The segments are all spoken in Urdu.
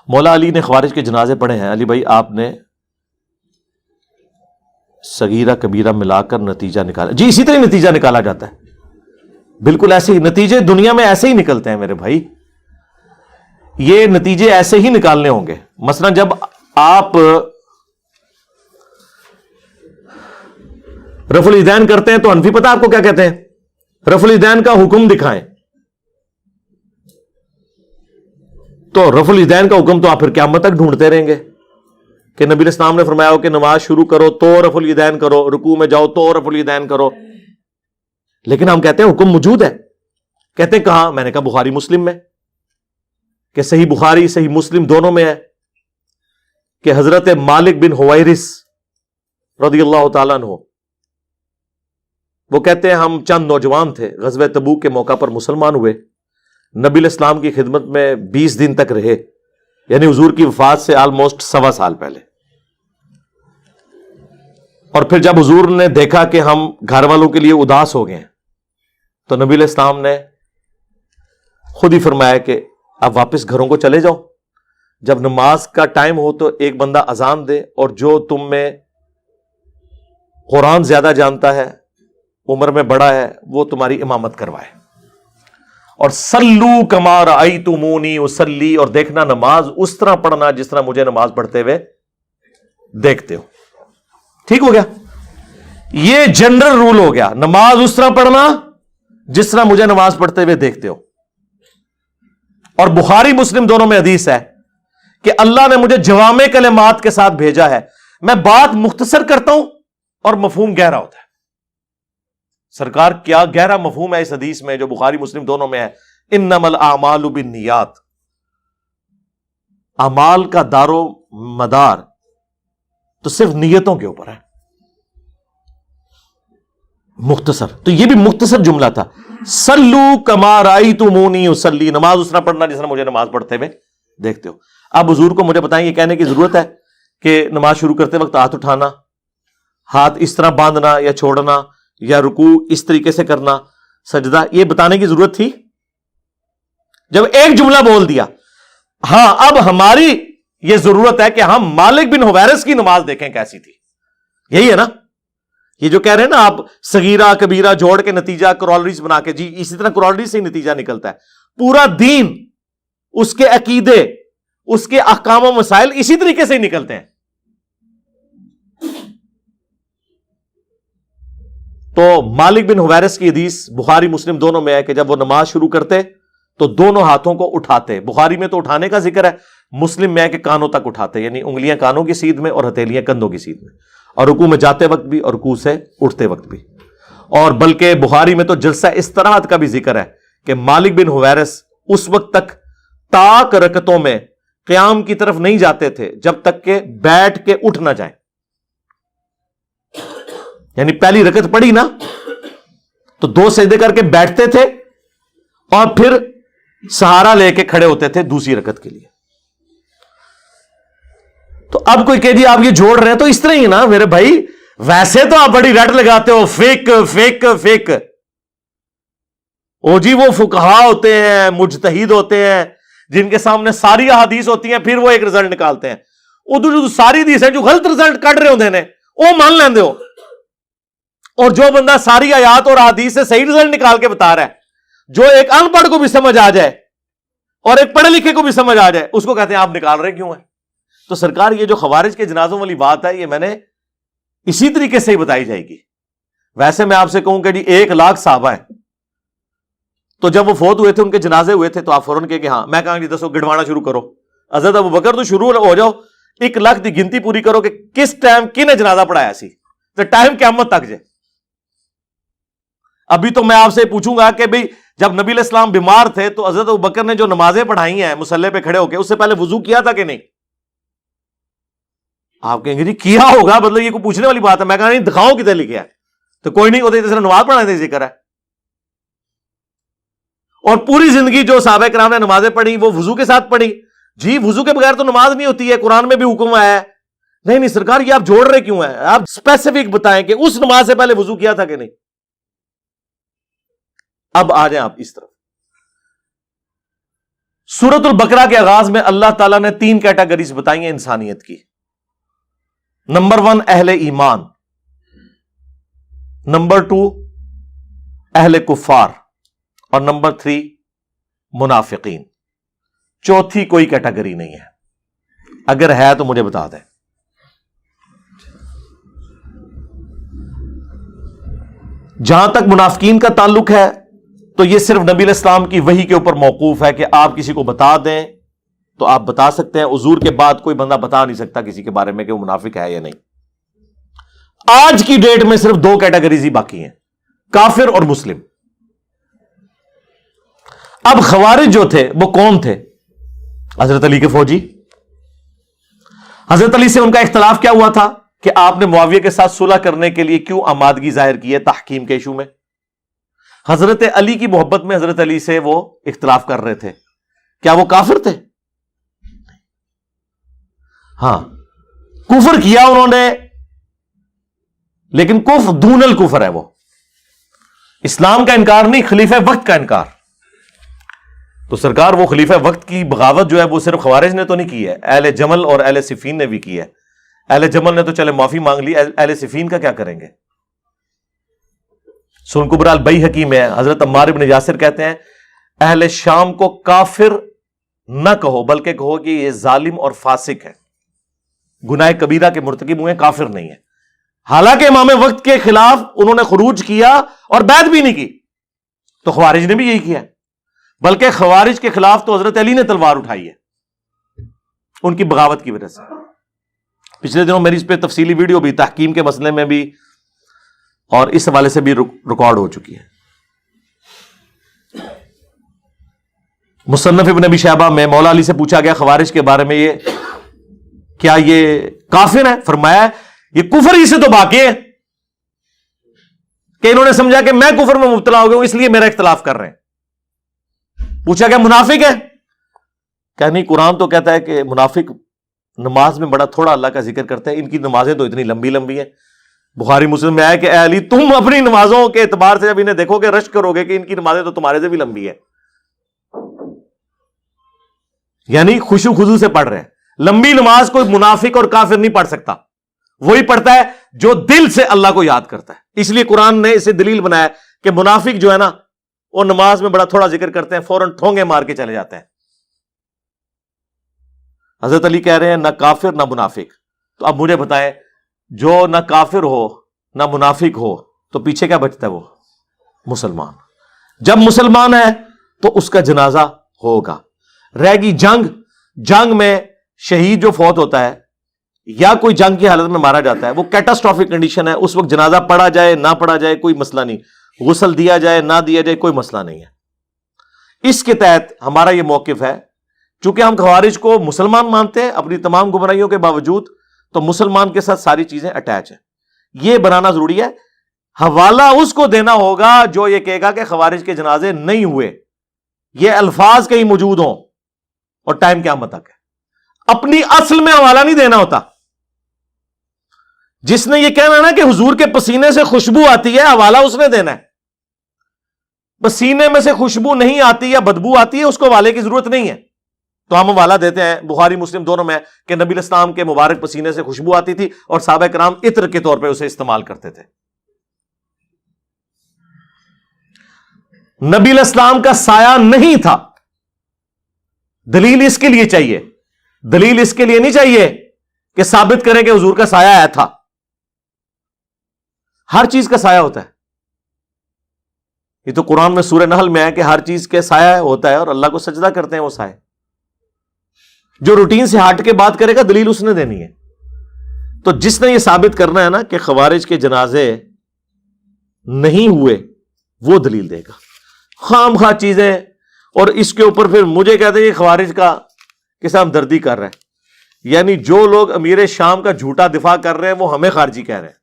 مولا علی نے خوارج کے جنازے پڑھے ہیں. علی بھائی آپ نے صغیرہ کبیرہ ملا کر نتیجہ نکالا؟ جی اسی طرح نتیجہ نکالا جاتا ہے, بالکل ایسے ہی نتیجے دنیا میں ایسے ہی نکلتے ہیں میرے بھائی. یہ نتیجے ایسے ہی نکالنے ہوں گے. مثلا جب آپ رفع الیدین کرتے ہیں تو حنفی پتہ آپ کو کیا کہتے ہیں؟ رفع الیدین کا حکم دکھائیں. تو رفع الیدین کا حکم تو آپ پھر قیامت تک ڈھونڈتے رہیں گے کہ نبی الاسلام نے فرمایا ہو کہ نماز شروع کرو تو رفع الیدین کرو, رکوع میں جاؤ تو رفع الیدین کرو. لیکن ہم کہتے ہیں حکم موجود ہے. کہتے ہیں کہاں؟ میں نے کہا بخاری مسلم میں, کہ صحیح بخاری صحیح مسلم دونوں میں ہے کہ حضرت مالک بن حویرث رضی اللہ تعالیٰ عنہ وہ کہتے ہیں ہم چند نوجوان تھے, غزوہ تبوک کے موقع پر مسلمان ہوئے, نبی الاسلام کی خدمت میں 20 دن تک رہے, یعنی حضور کی وفات سے آلموسٹ 1.25 سال پہلے. اور پھر جب حضور نے دیکھا کہ ہم گھر والوں کے لیے اداس ہو گئے ہیں تو نبی علیہ السلام نے خود ہی فرمایا کہ اب واپس گھروں کو چلے جاؤ, جب نماز کا ٹائم ہو تو ایک بندہ اذان دے, اور جو تم میں قرآن زیادہ جانتا ہے, عمر میں بڑا ہے, وہ تمہاری امامت کروائے. اور سلو کما رأیتمونی اصلی, اور دیکھنا نماز اس طرح پڑھنا جس طرح مجھے نماز پڑھتے ہوئے دیکھتے ہو. ٹھیک ہو گیا, یہ جنرل رول ہو گیا, نماز اس طرح پڑھنا جس طرح مجھے نماز پڑھتے ہوئے دیکھتے ہو. اور بخاری مسلم دونوں میں حدیث ہے کہ اللہ نے مجھے جوامع کلمات کے ساتھ بھیجا ہے, میں بات مختصر کرتا ہوں اور مفہوم گہرا ہوتا ہے. سرکار کیا گہرا مفہوم ہے اس حدیث میں جو بخاری مسلم دونوں میں ہے, انما الاعمال بالنیات, اعمال کا دار و مدار تو صرف نیتوں کے اوپر ہے. مختصر, تو یہ بھی مختصر جملہ تھا, سلو کما رأیتمونی اصلی, نماز اس طرح پڑھنا جس طرح مجھے نماز پڑھتے ہوئے دیکھتے ہو. اب حضور کو مجھے بتائیں یہ کہنے کی ضرورت ہے کہ نماز شروع کرتے وقت ہاتھ اٹھانا, ہاتھ اس طرح باندھنا یا چھوڑنا, یا رکوع اس طریقے سے کرنا, سجدہ, یہ بتانے کی ضرورت تھی؟ جب ایک جملہ بول دیا. ہاں اب ہماری یہ ضرورت ہے کہ ہم مالک بن حویرث کی نماز دیکھیں کیسی تھی. یہی ہے نا یہ جو کہہ رہے ہیں نا آپ, صغیرہ کبیرہ جوڑ کے نتیجہ کرالریز بنا کے, جی اسی طرح کرالریز سے ہی نتیجہ نکلتا ہے. پورا دین, اس کے عقیدے, اس کے احکام و مسائل اسی طریقے سے ہی نکلتے ہیں. تو مالک بن حویرث کی حدیث بخاری مسلم دونوں میں ہے کہ جب وہ نماز شروع کرتے تو دونوں ہاتھوں کو اٹھاتے. بخاری میں تو اٹھانے کا ذکر ہے, مسلم میں ہے کہ کانوں تک اٹھاتے, یعنی انگلیاں کانوں کی سیدھ میں اور ہتھیلیاں کندھوں کی سیدھ میں, اور رکوع میں جاتے وقت بھی اور رکوع سے اٹھتے وقت بھی. اور بلکہ بخاری میں تو جلسہ استراحت کا بھی ذکر ہے کہ مالک بن حویرث اس وقت تک تاک رکعتوں میں قیام کی طرف نہیں جاتے تھے جب تک کہ بیٹھ کے اٹھ نہ جائیں. یعنی پہلی رکعت پڑھی نا تو 2 سجدے کر کے بیٹھتے تھے اور پھر سہارا لے کے کھڑے ہوتے تھے دوسری رکعت کے لیے. تو اب کوئی کہ جی آپ یہ جوڑ رہے ہیں تو اس طرح ہی نا میرے بھائی, ویسے تو آپ بڑی رٹ لگاتے ہو فیک فیک فیک. او جی وہ فقہا ہوتے ہیں, مجتہد ہوتے ہیں, جن کے سامنے ساری احادیث ہوتی ہیں, پھر وہ ایک رزلٹ نکالتے ہیں. ادھر جو ساری حدیث ہے جو غلط رزلٹ کٹ رہے ہوتے ہیں وہ مان لیندے ہو, اور جو بندہ ساری آیات اور احادیث سے صحیح رزلٹ نکال کے بتا رہا ہے, جو ایک ان پڑھ کو بھی سمجھ آ جائے اور ایک پڑھے لکھے کو بھی سمجھ آ جائے, اس کو کہتے ہیں آپ نکال رہے کیوں ہیں. تو سرکار یہ جو خوارج کے جنازوں والی بات ہے یہ میں نے اسی طریقے سے ہی بتائی جائے گی. ویسے میں آپ سے کہوں کہ جی 1 لاکھ صحابہ ہیں, تو جب وہ فوت ہوئے تھے ان کے جنازے ہوئے تھے تو آپ فوراً کہ ہاں, میں کہا جی دسو گڑوانا شروع کرو. حضرت ابوبکر تو شروع ہو جاؤ, 1 لاکھ کی گنتی پوری کرو کہ کس ٹائم کن جنازہ پڑھایا سی, تو ٹائم قیامت تک جائے. ابھی تو میں آپ سے پوچھوں گا کہ بھئی جب نبی علیہ السلام بیمار تھے تو حضرت ابوبکر نے جو نمازیں پڑھائی ہیں مصلی پہ کھڑے ہو کے, اس سے پہلے وضو کیا تھا کہ نہیں؟ آپ کہیں گے جی کیا ہوگا, مطلب یہ کوئی پوچھنے والی بات ہے. میں کہا نہیں, دکھاؤ کتنے لکھا ہے. تو کوئی نہیں, ہوتے جیسے نماز پڑھانے کا ذکر ہے. اور پوری زندگی جو صحابہ کرام نے نمازیں پڑھی وہ وضو کے ساتھ پڑھی. جی وضو کے بغیر تو نماز نہیں ہوتی ہے, قرآن میں بھی حکم آیا ہے. نہیں نہیں سرکار یہ آپ جوڑ رہے کیوں ہیں, آپ اسپیسیفک بتائیں کہ اس نماز سے پہلے وضو کیا تھا کہ نہیں. اب آ جائیں آپ اس طرف, سورۃ البقرہ کے آغاز میں اللہ تعالیٰ نے 3 کیٹیگریز بتائی ہیں انسانیت کی. نمبر 1 اہل ایمان، نمبر 2 اہل کفار، اور نمبر 3 منافقین. چوتھی کوئی کیٹیگری نہیں ہے. اگر ہے تو مجھے بتا دیں. جہاں تک منافقین کا تعلق ہے تو یہ صرف نبی علیہ السلام کی وحی کے اوپر موقوف ہے کہ آپ کسی کو بتا دیں تو آپ بتا سکتے ہیں. حضور کے بعد کوئی بندہ بتا نہیں سکتا کسی کے بارے میں کہ وہ منافق ہے یا نہیں. آج کی ڈیٹ میں صرف 2 کیٹیگریز ہی باقی ہیں، کافر اور مسلم. اب خوارج جو تھے وہ کون تھے؟ حضرت علی کے فوجی. حضرت علی سے ان کا اختلاف کیا ہوا تھا کہ آپ نے معاویہ کے ساتھ صلح کرنے کے لیے کیوں آمادگی ظاہر کی ہے تحکیم کے ایشو میں. حضرت علی کی محبت میں حضرت علی سے وہ اختلاف کر رہے تھے. کیا وہ کافر تھے؟ ہاں، کفر کیا انہوں نے، لیکن کفر دون الکفر ہے. وہ اسلام کا انکار نہیں، خلیفہ وقت کا انکار. تو سرکار وہ خلیفہ وقت کی بغاوت جو ہے وہ صرف خوارج نے تو نہیں کی ہے، اہل جمل اور اہل صفین نے بھی کی ہے. اہل جمل نے تو چلے معافی مانگ لی، اہل صفین کا کیا کریں گے؟ سنن کبریٰ البیہقی میں حضرت عمار بن یاسر کہتے ہیں اہل شام کو کافر نہ کہو بلکہ کہو کہ یہ ظالم اور فاسق ہے، گناہ کبیرہ کے مرتکب ہوئے، کافر نہیں ہے. حالانکہ امام وقت کے خلاف انہوں نے خروج کیا اور بیعت بھی نہیں کی. تو خوارج نے بھی یہی کیا، بلکہ خوارج کے خلاف تو حضرت علی نے تلوار اٹھائی ہے ان کی بغاوت کی وجہ سے. پچھلے دنوں میری اس پہ تفصیلی ویڈیو بھی تحکیم کے مسئلے میں بھی اور اس حوالے سے بھی ریکارڈ ہو چکی ہے. مصنف ابن ابی شیبہ میں مولا علی سے پوچھا گیا خوارج کے بارے میں، یہ کیا یہ کافر ہے؟ فرمایا یہ کفر ہی سے تو باقی ہے کہ انہوں نے سمجھا کہ میں کفر میں مبتلا ہو گیا ہوں اس لیے میرا اختلاف کر رہے ہیں. پوچھا گیا منافق ہے؟ کہ نہیں، قرآن تو کہتا ہے کہ منافق نماز میں بڑا تھوڑا اللہ کا ذکر کرتے ہیں، ان کی نمازیں تو اتنی لمبی لمبی ہیں. بخاری مسلم میں آیا کہ اے علی تم اپنی نمازوں کے اعتبار سے جب انہیں دیکھو گے رشک کرو گے کہ ان کی نمازیں تو تمہارے سے بھی لمبی ہیں. یعنی خشوع خضوع سے پڑھ رہے ہیں. لمبی نماز کوئی منافق اور کافر نہیں پڑھ سکتا، وہی پڑھتا ہے جو دل سے اللہ کو یاد کرتا ہے. اس لیے قرآن نے اسے دلیل بنایا کہ منافق جو ہے نا وہ نماز میں بڑا تھوڑا ذکر کرتے ہیں، فوراً ٹھونگے مار کے چلے جاتے ہیں. حضرت علی کہہ رہے ہیں نہ کافر نہ منافق. تو اب مجھے بتائیں، جو نہ کافر ہو نہ منافق ہو تو پیچھے کیا بچتا ہے؟ وہ مسلمان. جب مسلمان ہے تو اس کا جنازہ ہوگا. رہ گئی جنگ میں شہید جو فوت ہوتا ہے یا کوئی جنگ کی حالت میں مارا جاتا ہے وہ کیٹاسٹرافک کنڈیشن ہے، اس وقت جنازہ پڑھا جائے نہ پڑھا جائے کوئی مسئلہ نہیں، غسل دیا جائے نہ دیا جائے کوئی مسئلہ نہیں ہے. اس کے تحت ہمارا یہ موقف ہے، چونکہ ہم خوارج کو مسلمان مانتے ہیں اپنی تمام گمراہیوں کے باوجود، تو مسلمان کے ساتھ ساری چیزیں اٹیچ ہیں. یہ بنانا ضروری ہے. حوالہ اس کو دینا ہوگا جو یہ کہے گا کہ خوارج کے جنازے نہیں ہوئے. یہ الفاظ کہیں موجود ہوں اور ٹائم قیامت تک ہے. اپنی اصل میں حوالہ نہیں دینا ہوتا. جس نے یہ کہنا نا کہ حضور کے پسینے سے خوشبو آتی ہے، حوالہ اس نے دینا ہے. پسینے میں سے خوشبو نہیں آتی یا بدبو آتی ہے اس کو حوالے کی ضرورت نہیں ہے. تو ہم حوالہ دیتے ہیں بخاری مسلم دونوں میں کہ نبی علیہ السلام کے مبارک پسینے سے خوشبو آتی تھی اور صحابہ کرام عطر کے طور پہ اسے استعمال کرتے تھے. نبی علیہ السلام کا سایہ نہیں تھا. دلیل اس کے لیے چاہیے، دلیل اس کے لیے نہیں چاہیے کہ ثابت کریں کہ حضور کا سایہ آیا تھا. ہر چیز کا سایہ ہوتا ہے. یہ تو قرآن میں سورہ نحل میں ہے کہ ہر چیز کے سایہ ہوتا ہے اور اللہ کو سجدہ کرتے ہیں وہ سایہ. جو روٹین سے ہٹ کے بات کرے گا دلیل اس نے دینی ہے. تو جس نے یہ ثابت کرنا ہے نا کہ خوارج کے جنازے نہیں ہوئے وہ دلیل دے گا. خام خواہ چیزیں اور اس کے اوپر پھر مجھے کہتے ہیں یہ خوارج کا کس ہم دردی کر رہے ہیں. یعنی جو لوگ امیر شام کا جھوٹا دفاع کر رہے ہیں وہ ہمیں خارجی کہہ رہے ہیں.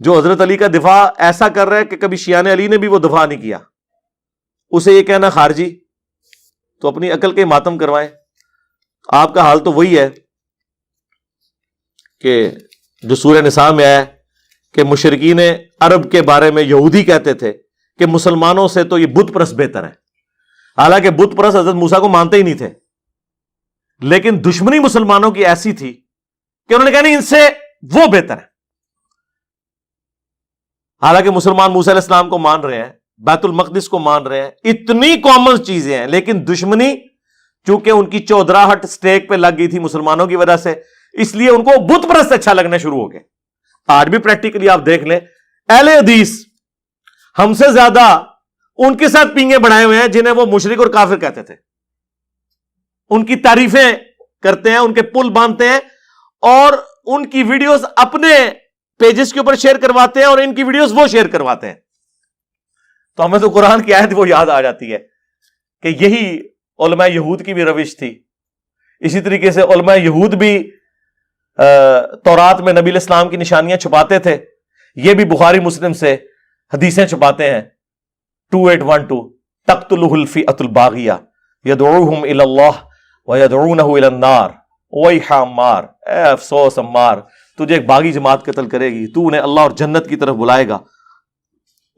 جو حضرت علی کا دفاع ایسا کر رہا ہے کہ کبھی شیعان علی نے بھی وہ دفاع نہیں کیا، اسے یہ کہنا خارجی. تو اپنی عقل کے ماتم کروائیں. آپ کا حال تو وہی ہے کہ جو سورہ نساء میں آیا کہ مشرکین عرب کے بارے میں یہودی کہتے تھے کہ مسلمانوں سے تو یہ بت پرست بہتر ہے. حالانکہ بت پرست حضرت موسیٰ کو مانتے ہی نہیں تھے، لیکن دشمنی مسلمانوں کی ایسی تھی کہ انہوں نے کہا نہیں، ان سے وہ بہتر ہے۔ حالانکہ مسلمان موسیٰ علیہ السلام کو مان رہے ہیں، بیت المقدس کو مان رہے ہیں، اتنی کامن چیزیں ہیں، لیکن دشمنی چونکہ ان کی چودراہٹ سٹیک پہ لگ گئی تھی مسلمانوں کی وجہ سے، اس لیے ان کو بت پرست اچھا لگنا شروع ہو گئے۔ آج بھی پریکٹیکلی آپ دیکھ لیں، اہل حدیث ہم سے زیادہ ان کے ساتھ پینگے بڑھائے ہوئے ہیں جنہیں وہ مشرک اور کافر کہتے تھے، ان کی تعریفیں کرتے ہیں، ان کے پل باندھتے ہیں، اور ان کی ویڈیوز اپنے پیجز کے اوپر شیئر کرواتے ہیں، اور ان کی ویڈیوز وہ شیئر کرواتے ہیں۔ تو ہمیں تو قرآن کی آیت وہ یاد آ جاتی ہے کہ یہی علماء یہود کی بھی روش تھی۔ اسی طریقے سے علماء یہود بھی تورات میں نبی علیہ السلام کی نشانیاں چھپاتے تھے، یہ بھی بخاری مسلم سے حدیثیں چھپاتے ہیں۔ 2812 تقتلہ الفئۃ الباغیہ یدعوہم الی اللہ ویدعونہ الی النار ویح عمار، اے افسوس عمار، تجھے ایک باغی جماعت قتل کرے گی، تو انہیں اللہ اور جنت کی طرف بلائے گا،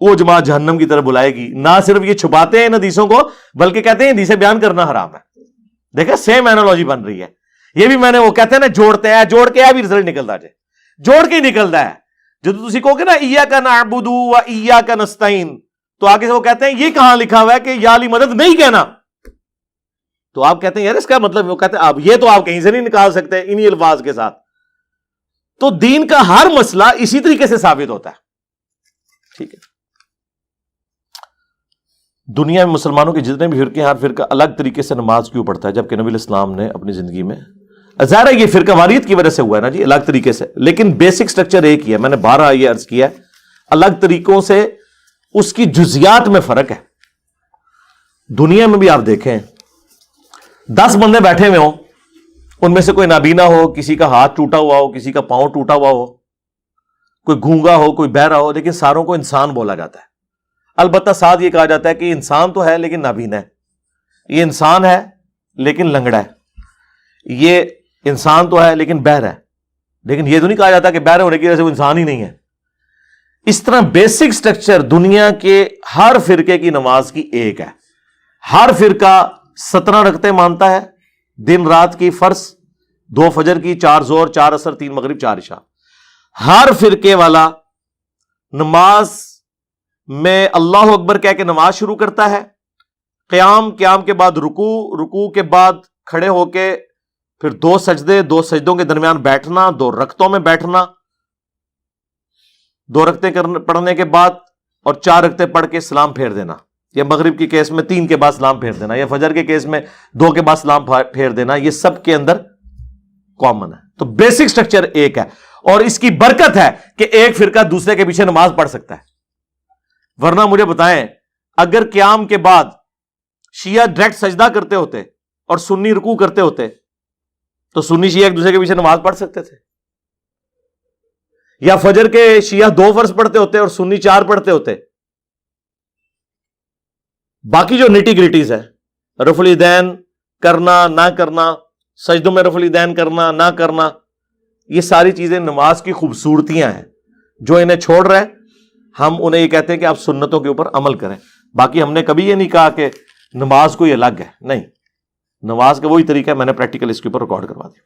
وہ جماعت جہنم کی طرف بلائے گی۔ نہ صرف یہ چھپاتے ہیں ان حدیثوں کو، بلکہ کہتے ہیں حدیثیں بیان کرنا حرام ہے۔ دیکھیں سیم اینالوجی بن رہی ہے، یہ بھی میں نے وہ کہتے ہیں نا جوڑتے ہیں، جوڑ کے بھی رزلٹ نکلتا جائے، جوڑ کے ہی نکلتا ہے۔ جب تسی کہو گے نا ایاک نعبد و ایاک نستعین، تو آگے سے وہ کہتے ہیں یہ کہاں لکھا ہوا ہے کہ یا علی مدد نہیں کہنا؟ تو آپ کہتے ہیں یار اس کا مطلب، وہ کہتے ہیں اب یہ تو آپ کہیں سے نہیں نکال سکتے انہی الفاظ کے ساتھ۔ تو دین کا ہر مسئلہ اسی طریقے سے ثابت ہوتا ہے، ٹھیک ہے۔ دنیا میں مسلمانوں کے جتنے بھی فرقے ہیں، ہر فرقہ الگ طریقے سے نماز کیوں پڑھتا ہے، جبکہ نبی علیہ السلام نے اپنی زندگی میں، ظاہر ہے یہ فرقہ واریت کی وجہ سے ہوا ہے نا جی، الگ طریقے سے، لیکن بیسک سٹرکچر ایک ہی ہے۔ میں نے 12 یہ عرض کیا ہے، الگ طریقوں سے اس کی جزیات میں فرق ہے۔ دنیا میں بھی آپ دیکھیں 10 بندے بیٹھے ہوئے ہوں، ان میں سے کوئی نابینا ہو، کسی کا ہاتھ ٹوٹا ہوا ہو، کسی کا پاؤں ٹوٹا ہوا ہو، کوئی گونگا ہو، کوئی بہرا ہو، لیکن ساروں کو انسان بولا جاتا ہے۔ البتہ ساتھ یہ کہا جاتا ہے کہ انسان تو ہے لیکن نابینا ہے، یہ انسان ہے لیکن لنگڑا ہے، یہ انسان تو ہے لیکن بہر ہے، لیکن یہ تو نہیں کہا جاتا کہ بہر ہونے کی وجہ سے وہ انسان ہی نہیں ہے۔ اس طرح بیسک سٹرکچر دنیا کے ہر فرقے کی نماز کی ایک ہے۔ ہر فرقہ 17 رکعتیں مانتا ہے، دن رات کی فرض، 2 فجر کی، 4 ظہر، 4 عصر، 3 مغرب، 4 عشاء۔ ہر فرقے والا نماز میں اللہ اکبر کہہ کے نماز شروع کرتا ہے، قیام کے بعد رکوع کے بعد کھڑے ہو کے پھر 2 سجدے، 2 سجدوں کے درمیان بیٹھنا، 2 رکعتوں میں بیٹھنا، 2 رکعتیں پڑھنے کے بعد اور 4 رکعتیں پڑھ کے سلام پھیر دینا، یا مغرب کے کیس میں 3 کے بعد سلام پھیر دینا، یا فجر کے کیس میں 2 کے بعد سلام پھیر دینا، یہ سب کے اندر کامن ہے۔ تو بیسک سٹرکچر ایک ہے، اور اس کی برکت ہے کہ ایک فرقہ دوسرے کے پیچھے نماز پڑھ سکتا ہے۔ ورنہ مجھے بتائیں اگر قیام کے بعد شیعہ ڈائریکٹ سجدہ کرتے ہوتے اور سنی رکوع کرتے ہوتے تو سنی شیعہ ایک دوسرے کے پیچھے نماز پڑھ سکتے تھے؟ یا فجر کے شیعہ 2 فرض پڑھتے ہوتے اور سنی 4 پڑھتے ہوتے؟ باقی جو نیٹی گریٹیز ہے، رفع الیدین کرنا نہ کرنا، سجدوں میں رفع الیدین کرنا نہ کرنا، یہ ساری چیزیں نماز کی خوبصورتیاں ہیں، جو انہیں چھوڑ رہے ہیں ہم انہیں یہ کہتے ہیں کہ آپ سنتوں کے اوپر عمل کریں۔ باقی ہم نے کبھی یہ نہیں کہا کہ نماز کوئی الگ ہے، نہیں، نماز کا وہی طریقہ ہے، میں نے پریکٹیکل اس کے اوپر ریکارڈ کروا دیا۔